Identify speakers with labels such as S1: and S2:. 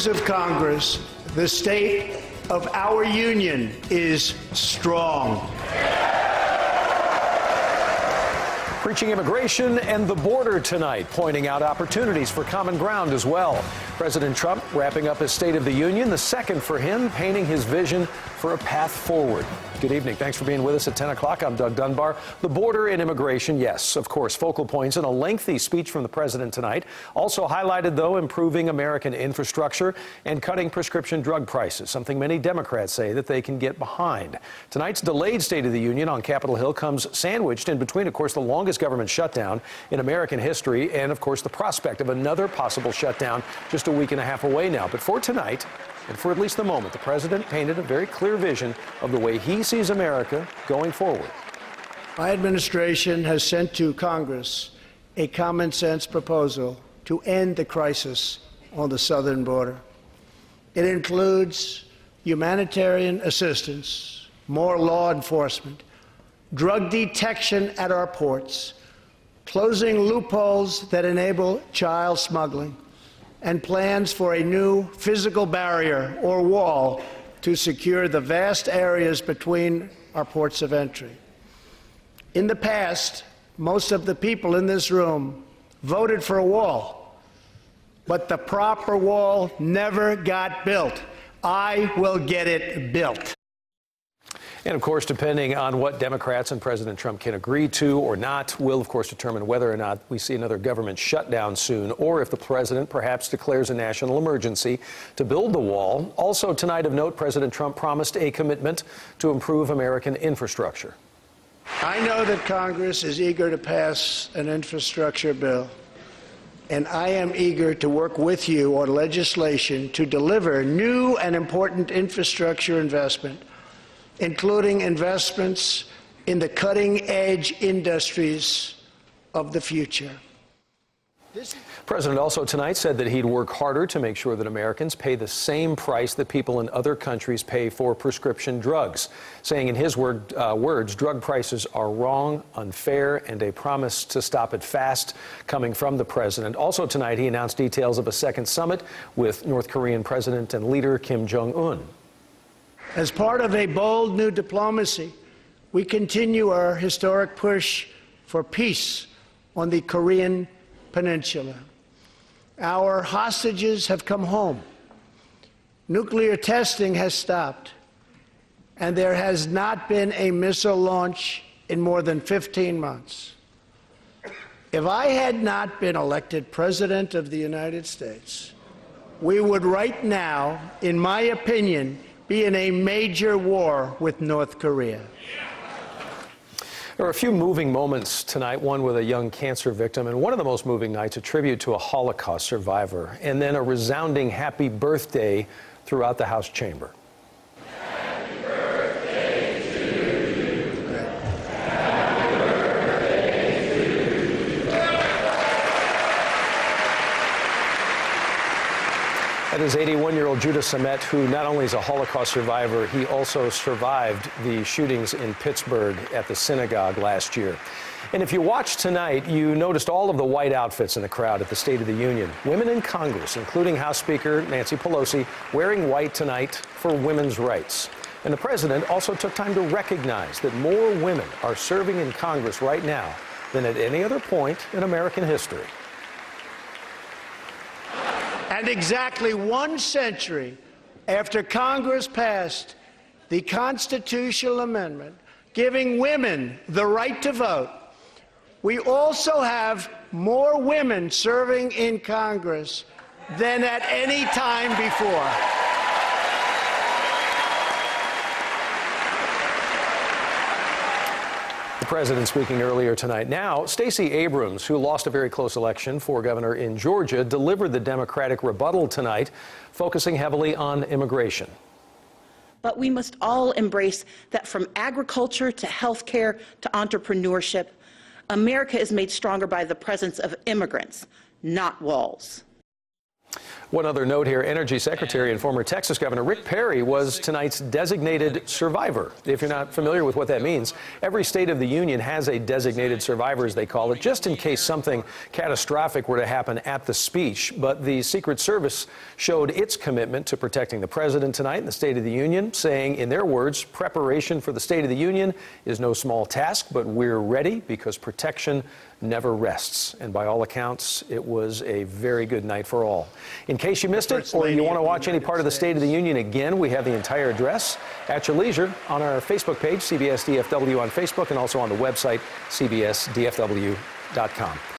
S1: members of Congress, the state of our union is strong.
S2: Preaching immigration and the border tonight, pointing out opportunities for common ground as well. President Trump wrapping up his State of the Union, the second for him, painting his vision for a path forward. Good evening. Thanks for being with us at 10 o'clock. I'm Doug Dunbar. The border and immigration, yes, of course, focal points in a lengthy speech from the president tonight. Also highlighted, though, improving American infrastructure and cutting prescription drug prices, something many Democrats say that they can get behind. Tonight's delayed State of the Union on Capitol Hill comes sandwiched in between, of course, the longest government shutdown in American history and, of course, the prospect of another possible shutdown just a week and a half away now. But for tonight, and for at least the moment, the president painted a very clear vision of the way he sees America going forward.
S1: My administration has sent to Congress a common-sense proposal to end the crisis on the southern border. It includes humanitarian assistance, more law enforcement, drug detection at our ports, closing loopholes that enable child smuggling, and plans for a new physical barrier or wall to secure the vast areas between our ports of entry. In the past, most of the people in this room voted for a wall, but the proper wall never got built. I will get it built.
S2: And, of course, depending on what Democrats and President Trump can agree to or not, will, of course, determine whether or not we see another government shutdown soon, or if the president perhaps declares a national emergency to build the wall. Also tonight of note, President Trump promised a commitment to improve American infrastructure.
S1: I know that Congress is eager to pass an infrastructure bill, and I am eager to work with you on legislation to deliver new and important infrastructure investment, including investments in the cutting-edge industries of the future.
S2: The president also tonight said that he'd work harder to make sure that Americans pay the same price that people in other countries pay for prescription drugs, saying in his words, drug prices are wrong, unfair, and a promise to stop it fast coming from the president. Also tonight, he announced details of a second summit with North Korean President and leader Kim Jong-un.
S1: As part of a bold new diplomacy, we continue our historic push for peace on the Korean Peninsula. Our hostages have come home. Nuclear testing has stopped, and there has not been a missile launch in more than 15 months. If I had not been elected President of the United States, we would right now, in my opinion, be in a major war with North Korea.
S2: There are a few moving moments tonight, one with a young cancer victim, and one of the most moving nights, a tribute to a Holocaust survivor, and then a resounding happy birthday throughout the House chamber.
S3: Happy birthday to you. Happy birthday to you.
S2: That is 81-year-old Judah Samet, who not only is a Holocaust survivor, he also survived the shootings in Pittsburgh at the synagogue last year. And if you watched tonight, you noticed all of the white outfits in the crowd at the State of the Union. Women in Congress, including House Speaker Nancy Pelosi, wearing white tonight for women's rights. And the president also took time to recognize that more women are serving in Congress right now than at any other point in American history.
S1: And exactly 1 century after Congress passed the constitutional amendment giving women the right to vote, we also have more women serving in Congress than at any time before.
S2: The president speaking earlier tonight. Now, Stacey Abrams, who lost a very close election for governor in Georgia, delivered the Democratic rebuttal tonight, focusing heavily on immigration.
S4: But we must all embrace that from agriculture to healthcare to entrepreneurship, America is made stronger by the presence of immigrants, not walls.
S2: One other note here, Energy Secretary and former Texas Governor Rick Perry was tonight's designated survivor. If you're not familiar with what that means, every state of the union has a designated survivor, as they call it, just in case something catastrophic were to happen at the speech. But the Secret Service showed its commitment to protecting the president tonight in the State of the Union, saying, in their words, preparation for the State of the Union is no small task, but we're ready because protection never rests. And by all accounts, it was a very good night for all. In case you missed it, or you want to watch any part of the State of the Union again, we have the entire address at your leisure on our Facebook page, CBS DFW on Facebook, and also on the website, cbsdfw.com.